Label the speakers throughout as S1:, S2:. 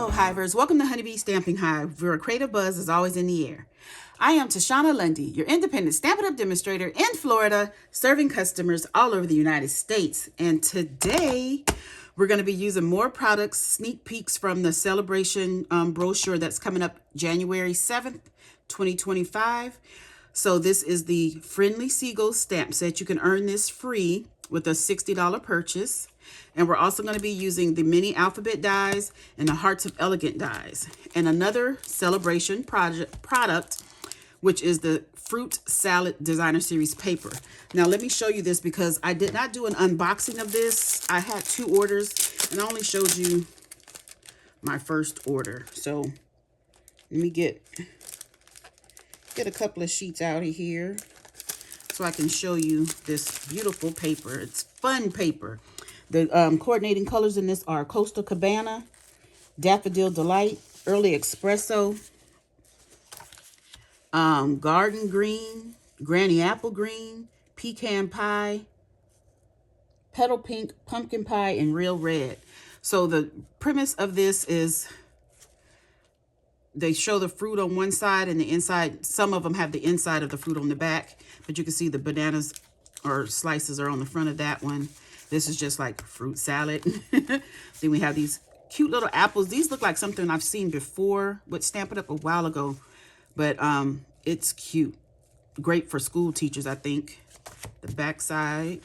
S1: Hello, Hivers. Welcome to Honeybee Stamping Hive, where a creative buzz is always in the air. I am Tashana Lundy, your independent Stampin' Up demonstrator in Florida, serving customers all over the United States. And today, we're going to be using more products, sneak peeks from the Sale-A-Bration brochure that's coming up January 7th, 2025. So this is the Friendly Seagulls stamp set. You can earn this free with a $60 purchase. And we're also going to be using the mini alphabet dies and the Hearts of Elegant dies. And another Sale-A-Bration product, which is the Fruit Salad Designer Series paper. Now let me show you this because I did not do an unboxing of this. I had 2 orders and I only showed you my first order. So let me get a couple of sheets out of here so I can show you this beautiful paper. It's fun paper. The coordinating colors in this are Coastal Cabana, Daffodil Delight, Early Espresso, Garden Green, Granny Apple Green, Pecan Pie, Petal Pink, Pumpkin Pie, and Real Red. So the premise of this is they show the fruit on one side and the inside. Some of them have the inside of the fruit on the back, but you can see the bananas or slices are on the front of that one. This is just like fruit salad. Then we have these cute little apples. These look like something I've seen before with Stampin' Up a while ago, but it's cute. Great for school teachers, I think. The back side,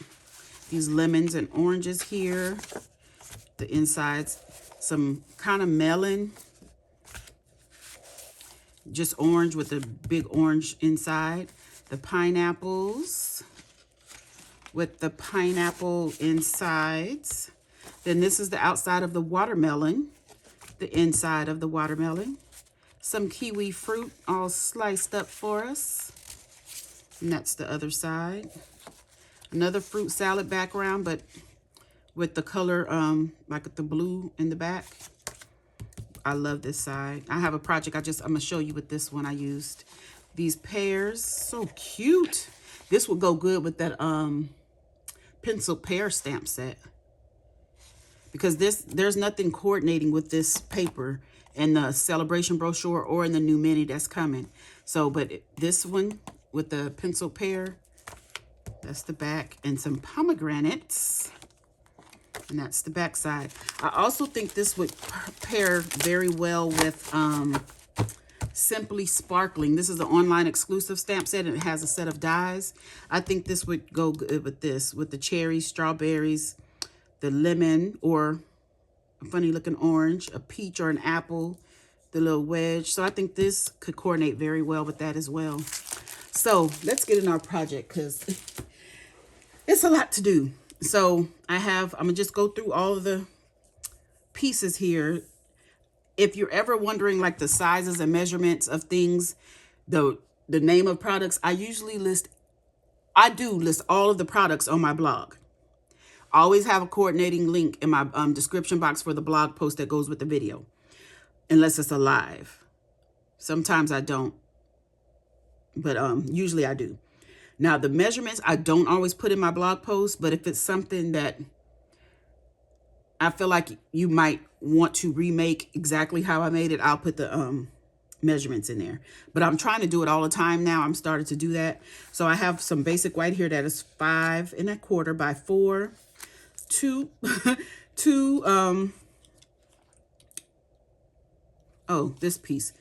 S1: these lemons and oranges here. The insides, some kind of melon. Just orange with a big orange inside. The pineapples with the pineapple insides. Then this is the outside of the watermelon, the inside of the watermelon. Some kiwi fruit all sliced up for us. And that's the other side. Another fruit salad background, but with the color like the blue in the back. I love this side. I have a project. I'm gonna show you with this one I used. These pears, so cute. This would go good with that pencil pear stamp set, because there's nothing coordinating with this paper in the Sale-A-Bration brochure or in the new mini that's coming. So, but this one with the pencil pear, that's the back, and some pomegranates, and that's the back side. I also think this would pair very well with Simply Sparkling. This is an online exclusive stamp set, and it has a set of dies. I think this would go good with this, with the cherries, strawberries, the lemon, or a funny looking orange, a peach or an apple, the little wedge. So I think this could coordinate very well with that as well. So let's get in our project because it's a lot to do. So I'm gonna just go through all of the pieces here. If you're ever wondering like the sizes and measurements of things, the name of products, I do list all of the products on my blog. I always have a coordinating link in my description box for the blog post that goes with the video, unless it's a live. Sometimes I don't, but usually I do. Now the measurements I don't always put in my blog post, but if it's something that I feel like you might want to remake exactly how I made it, I'll put the measurements in there. But I'm trying to do it all the time now. I'm starting to do that. So I have some basic white here that is 5 1/4 by 4, this piece,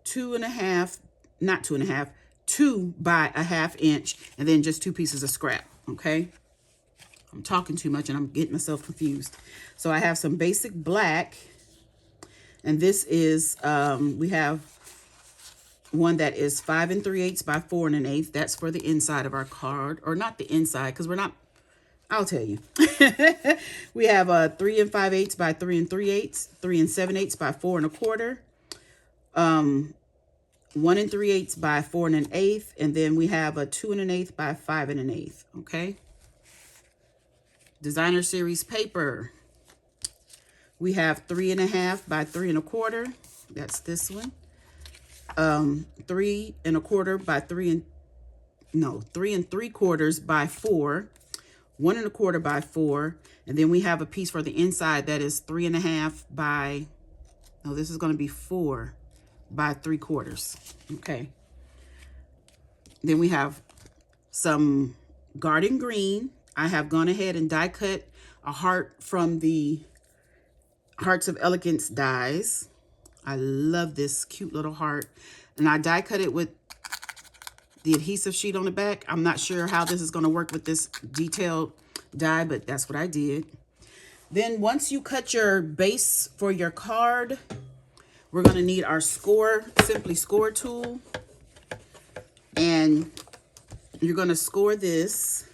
S1: 2 1/2, not 2 1/2, 2 by 1/2 inch, and then just 2 pieces of scrap. Okay. I'm talking too much and I'm getting myself confused. So I have some basic black, and this is, we have one that is 5 3/8 by 4 1/8. That's for the inside of our card, or not the inside, because we're not, I'll tell you. We have a 3 5/8 by 3 3/8, 3 7/8 by 4 1/4, 1 3/8 by 4 1/8, and then we have a 2 1/8 by 5 1/8. Okay. Designer Series paper. We have 3 1/2 by 3 1/4. That's this one. 3 1/4 by 3 3 3/4 by 4. 1 1/4 by 4. And then we have a piece for the inside that is 3 1/2 by No, this is going to be 4 by 3/4. Okay. Then we have some garden green. I have gone ahead and die cut a heart from the Hearts of Elegance dies. I love this cute little heart. And I die cut it with the adhesive sheet on the back. I'm not sure how this is going to work with this detailed die, but that's what I did. Then once you cut your base for your card, we're going to need our Simply Score tool. And you're going to score this,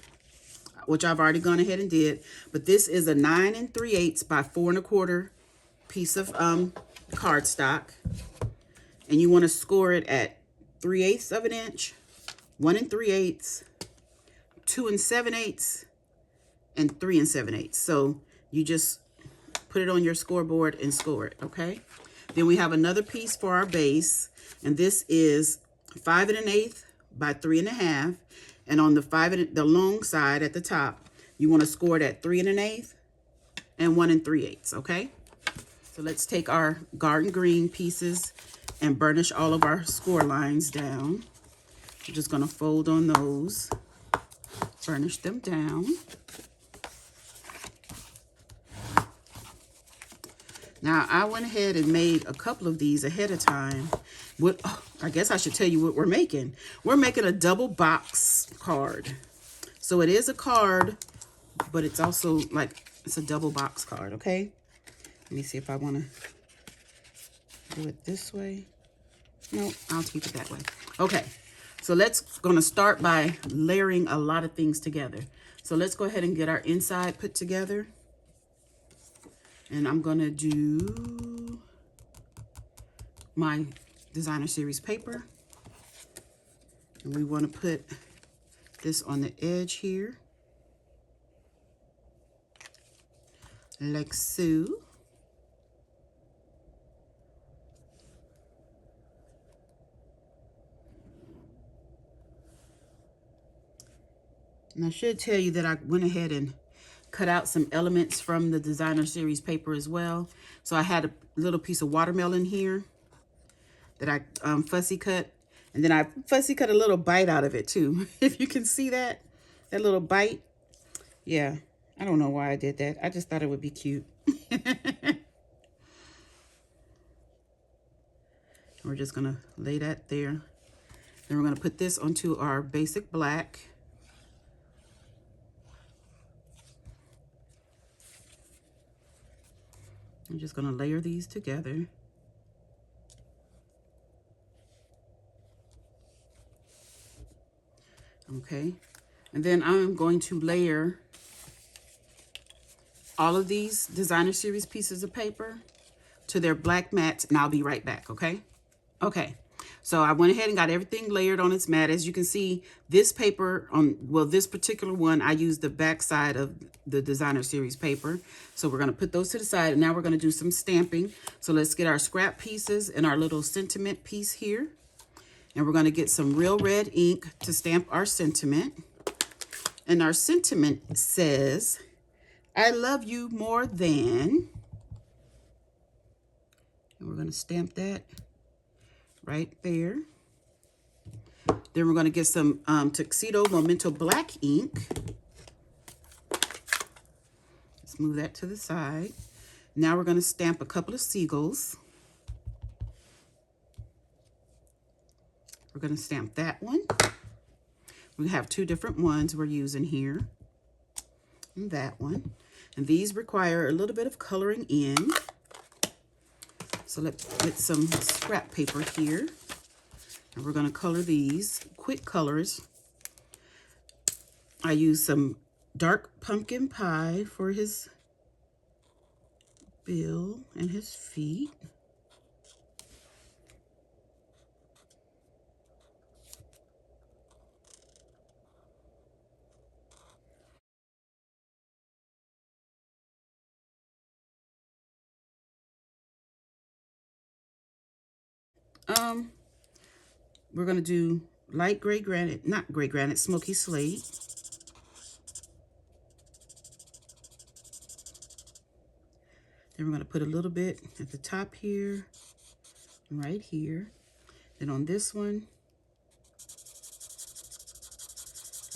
S1: which I've already gone ahead and did. But this is a 9 3/8 by 4 1/4 piece of cardstock. And you want to score it at 3/8 of an inch, 1 3/8, 2 7/8, and 3 7/8. So you just put it on your scoreboard and score it, okay? Then we have another piece for our base, and this is 5 1/8 by 3 1/2. And on the long side at the top, you want to score it at 3 1/8 and 1 3/8, okay? So let's take our garden green pieces and burnish all of our score lines down. We're just going to fold on those, burnish them down. Now, I went ahead and made a couple of these ahead of time. I guess I should tell you what we're making. We're making a double box card. So it is a card, but it's also like, it's a double box card, okay? Let me see if I want to do it this way. No, I'll keep it that way. Okay, so gonna start by layering a lot of things together. So let's go ahead and get our inside put together. And I'm gonna do my designer series paper. And we wanna put this on the edge here, like so. And I should tell you that I went ahead and cut out some elements from the designer series paper as well. So I had a little piece of watermelon here that I fussy cut. And then I fussy cut a little bite out of it too. If you can see that little bite. Yeah, I don't know why I did that. I just thought it would be cute. We're just gonna lay that there. Then we're gonna put this onto our basic black. I'm just going to layer these together. Okay. And then I'm going to layer all of these designer series pieces of paper to their black mats, and I'll be right back, okay? Okay. So I went ahead and got everything layered on its mat. As you can see, this paper, this particular one, I used the back side of the designer series paper. So we're going to put those to the side, and now we're going to do some stamping. So let's get our scrap pieces and our little sentiment piece here. And we're going to get some real red ink to stamp our sentiment. And our sentiment says, I love you more than. And we're going to stamp that right there. Then we're going to get some Tuxedo Memento black ink. Let's move that to the side. Now we're going to stamp a couple of seagulls. We're going to stamp that one. We have 2 different ones we're using here. And that one. And these require a little bit of coloring in. So let's get some scrap paper here. And we're going to color these quick colors. I use some dark pumpkin pie for his bill and his feet. We're going to do light gray granite, not gray granite, smoky slate. Then we're going to put a little bit at the top here, right here. Then on this one,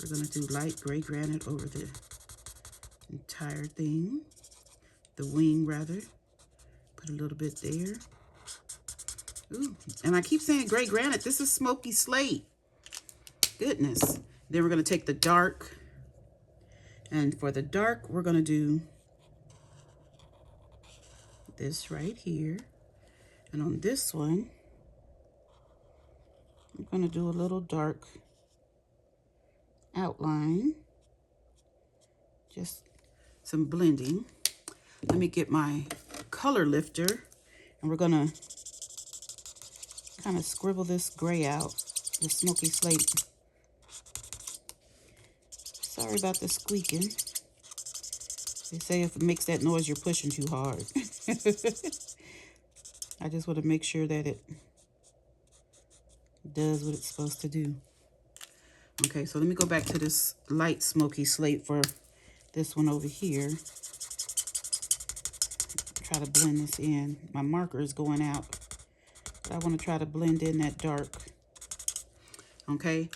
S1: we're going to do light gray granite over the entire thing, the wing rather. Put a little bit there. Ooh, and I keep saying gray granite. This is smoky slate. Goodness. Then we're going to take the dark. And for the dark, we're going to do this right here. And on this one, I'm going to do a little dark outline. Just some blending. Let me get my color lifter, and we're going to kind of scribble this gray out, the smoky slate. Sorry about the squeaking. They say if it makes that noise, you're pushing too hard. I just want to make sure that it does what it's supposed to do. Okay, so let me go back to this light smoky slate for this one over here. Try to blend this in. My marker is going out, but I want to try to blend in that dark. Okay,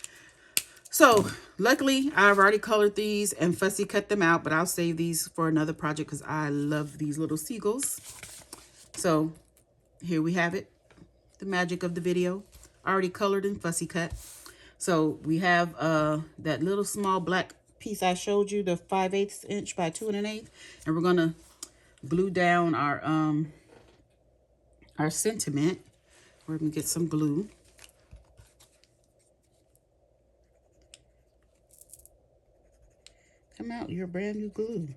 S1: so luckily I've already colored these and fussy cut them out, but I'll save these for another project because I love these little seagulls. So here we have it, the magic of the video, already colored and fussy cut. So we have that little small black piece I showed you, the 5/8 inch by 2 1/8, and we're gonna glue down our sentiment. We're gonna get some glue. Come out, your brand new glue.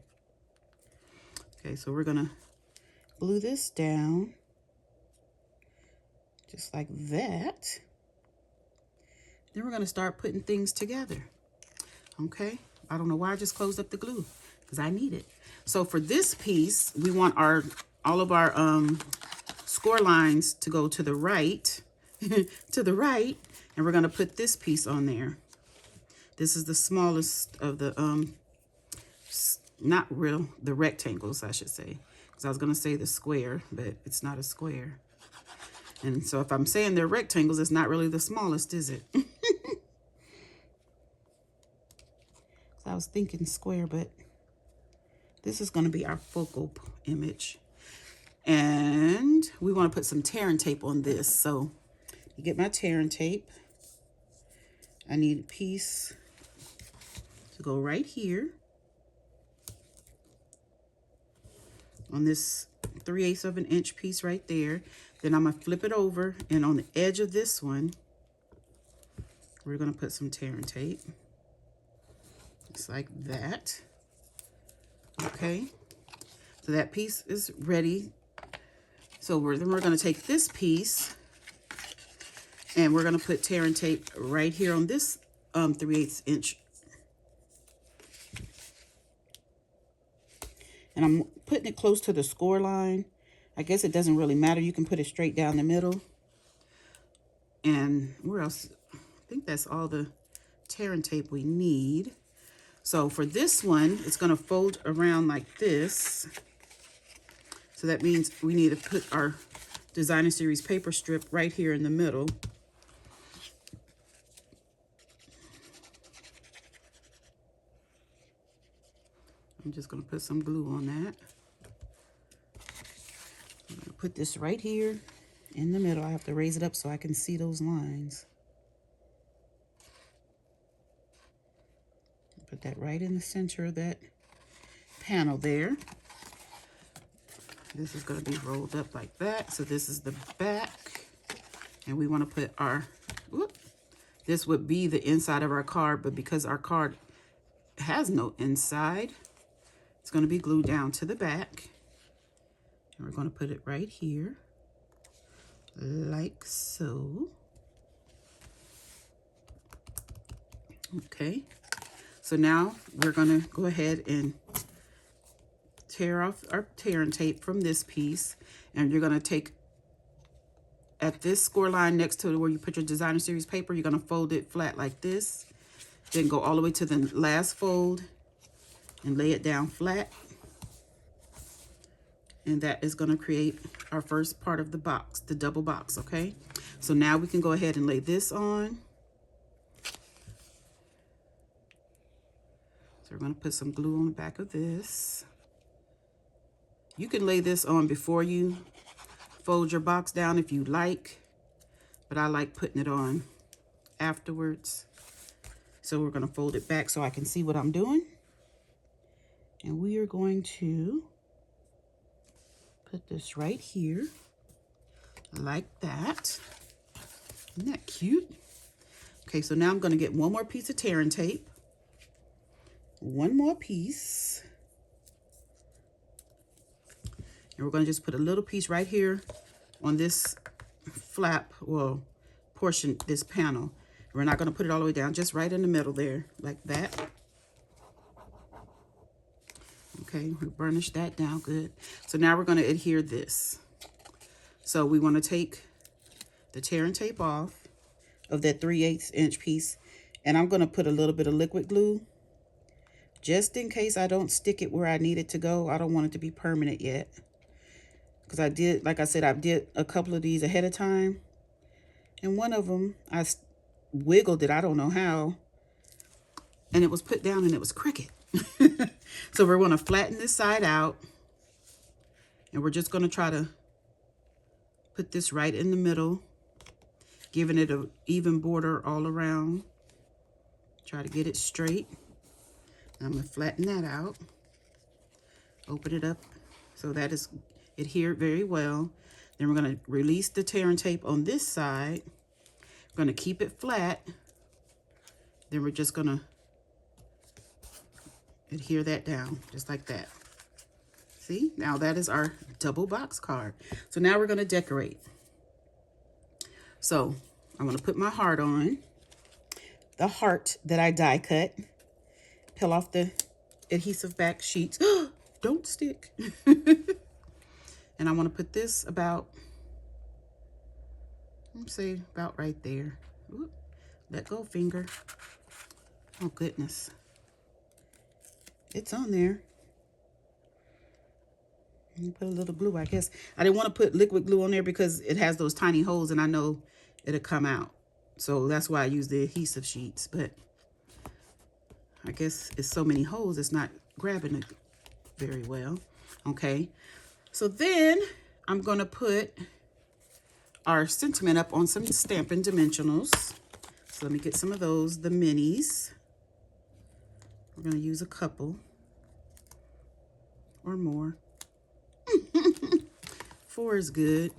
S1: Okay, so we're gonna glue this down just like that. Then we're gonna start putting things together. Okay, I don't know why I just closed up the glue, because I need it. So for this piece, we want all of our score lines to go to the right, to the right, and we're gonna put this piece on there. This is the smallest of the the rectangles, I should say, because I was gonna say the square, but it's not a square. And so if I'm saying they're rectangles, it's not really the smallest, is it? I was thinking square, but this is going to be our focal image. And we want to put some tearing tape on this. So you get my tearing tape. I need a piece to go right here on this 3/8 of an inch piece right there. Then I'm going to flip it over, and on the edge of this one, we're going to put some tearing tape. Just like that. Okay, so that piece is ready. So then we're going to take this piece, and we're going to put tearing tape right here on this 3/8 inch. And I'm putting it close to the score line. I guess it doesn't really matter. You can put it straight down the middle. And where else? I think that's all the tearing tape we need. So for this one, it's going to fold around like this. So that means we need to put our Designer Series paper strip right here in the middle. I'm just going to put some glue on that. I'm going to put this right here in the middle. I have to raise it up so I can see those lines. Put that right in the center of that panel there. This is going to be rolled up like that. So this is the back. And we want to put our, this would be the inside of our card, but because our card has no inside, it's going to be glued down to the back. And we're going to put it right here, like so. Okay. So now we're going to go ahead and tear off our tearing tape from this piece. And you're going to take, at this score line next to where you put your Designer Series paper, you're going to fold it flat like this. Then go all the way to the last fold and lay it down flat. And that is going to create our first part of the box, the double box, okay? So now we can go ahead and lay this on. So we're going to put some glue on the back of this. You can lay this on before you fold your box down if you like, but I like putting it on afterwards. So we're going to fold it back so I can see what I'm doing. And we are going to put this right here, like that. Isn't that cute? Okay, so now I'm going to get one more piece of tearing tape. One more piece. And we're going to just put a little piece right here on this flap, well, portion, this panel. We're not going to put it all the way down, just right in the middle there, like that. Okay, we burnish that down good. So now we're going to adhere this. So we want to take the tearing tape off of that 3/8 inch piece, and I'm going to put a little bit of liquid glue just in case I don't stick it where I need it to go. I don't want it to be permanent yet, because I did, like I said, I did a couple of these ahead of time, and one of them I wiggled it, I don't know how, and it was put down and it was crooked. So we're going to flatten this side out, and we're just going to try to put this right in the middle, giving it an even border all around. Try to get it straight. I'm going to flatten that out. Open it up so that is adhered very well. Then we're going to release the tearing tape on this side. We're going to keep it flat. Then we're just going to adhere that down, just like that. See, now that is our double box card. So now we're going to decorate. So I'm going to put my heart on. The heart that I die cut. Peel off the adhesive back sheets. Don't stick. And I want to put this about, let's say about right there. Ooh, let go, finger. Oh goodness. It's on there. Put a little glue, I guess. I didn't want to put liquid glue on there because it has those tiny holes and I know it'll come out. So that's why I use the adhesive sheets. But I guess it's so many holes, it's not grabbing it very well. Okay. So then I'm going to put our sentiment up on some Stampin' Dimensionals. So let me get some of those, the minis. We're going to use a couple or more. 4 is good.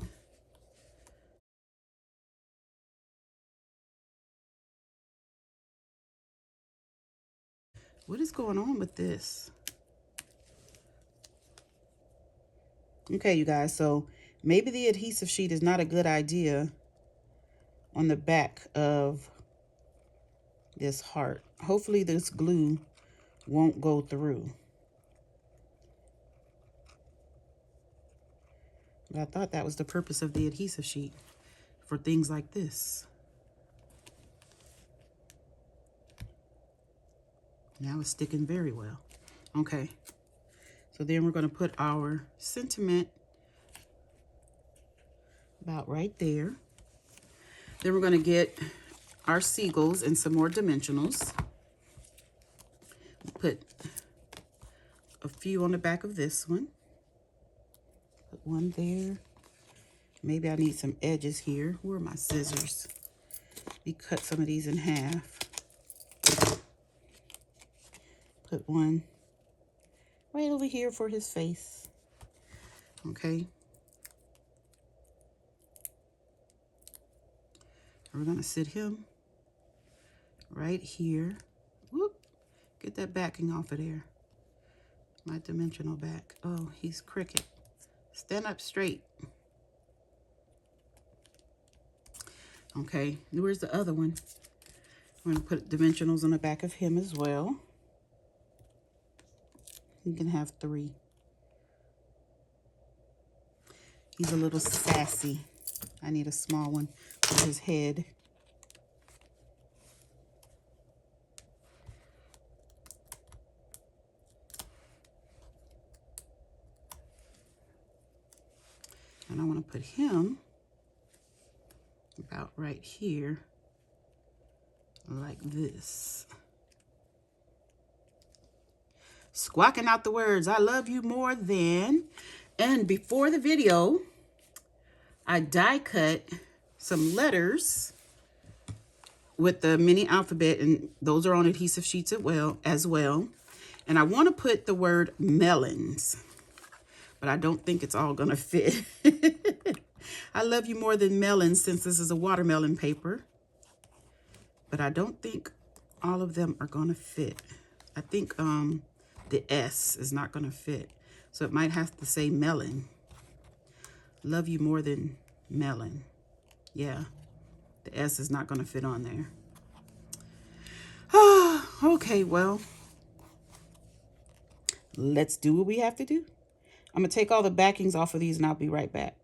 S1: What is going on with this? Okay, you guys, so maybe the adhesive sheet is not a good idea on the back of this heart. Hopefully this glue won't go through. But I thought that was the purpose of the adhesive sheet, for things like this. Now it's sticking very well. Okay, so then we're going to put our sentiment about right there. Then we're going to get our seagulls and some more dimensionals. Put a few on the back of this one. Put one there. Maybe I need some edges here. Where are my scissors? We cut some of these in half. Put one right over here for his face. Okay. We're going to sit him right here. Whoop. Get that backing off of there. My dimensional back. Oh, he's crooked. Stand up straight. Okay, where's the other one? I'm going to put dimensionals on the back of him as well. He can have 3. He's a little sassy. I need a small one for his head. And I want to put him about right here, like this. Squawking out the words, I love you more than. And before the video, I die cut some letters with the mini alphabet, and those are on adhesive sheets as well. And I want to put the word melons, but I don't think it's all gonna fit. I love you more than melons, since this is a watermelon paper, but I don't think all of them are gonna fit. I think the S is not gonna fit, so it might have to say melon. Love you more than melon. Yeah, the S is not gonna fit on there. Okay, well, let's do what we have to do. I'm gonna take all the backings off of these and I'll be right back.